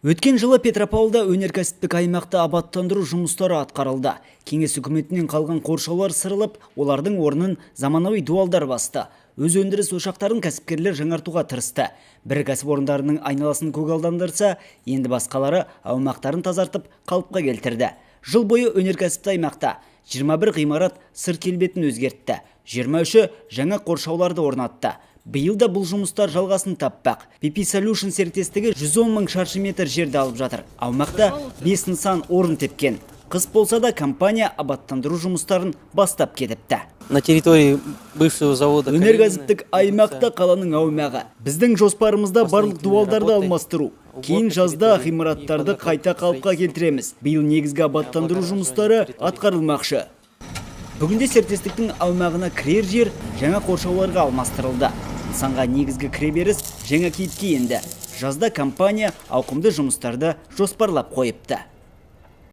Өткен жылы Петропавлда өнеркәсіптік аймақты абаттандыру жұмыстары атқарылды. Кеңес үкіметінен қалған қоршаулар сырылып, олардың орнын заманауи дуалдар басты. Өз өндіріс ошақтарын кәсіпкерлер жаңартуға тырысты. Бір кәсіпорындарының айналасын көгалдандырса, енді басқалары аумақтарын тазартып, қалыпқа келтірді. Жыл бойы өнеркәсіпті аймақта 21 ғимарат сырт келбетін өзгертті. 23-і жаңа қоршауларды орнатты. Биылда бұл жұмыстар жалғасын таппақ. PP Solution серіктестігі 110 мың шаршы метр жерді алып жатыр. Аумақта 5 нысан орын тепкен. Қыс болса да компания абаттандыру жұмыстарын бастап кетіпті. На территории бывшего завода өнеркәсіптік аймақта қаланың аумағы. Біздің жоспарымызда барлық дуалдарды алмастыру. Кейін жазда ғимараттарды қайта қалыпқа келтіреміз. Биыл негізгі абаттандыру жұмыстары атқарылмақшы. Бүгінде серіктестіктің аумағына кірер жер жаңа қоршауларға алмастырылды. Нысанға негізгі кіреберіс жаңа кейіпке енді. Жазда компания ауқымды жұмыстарды жоспарлап қойыпты.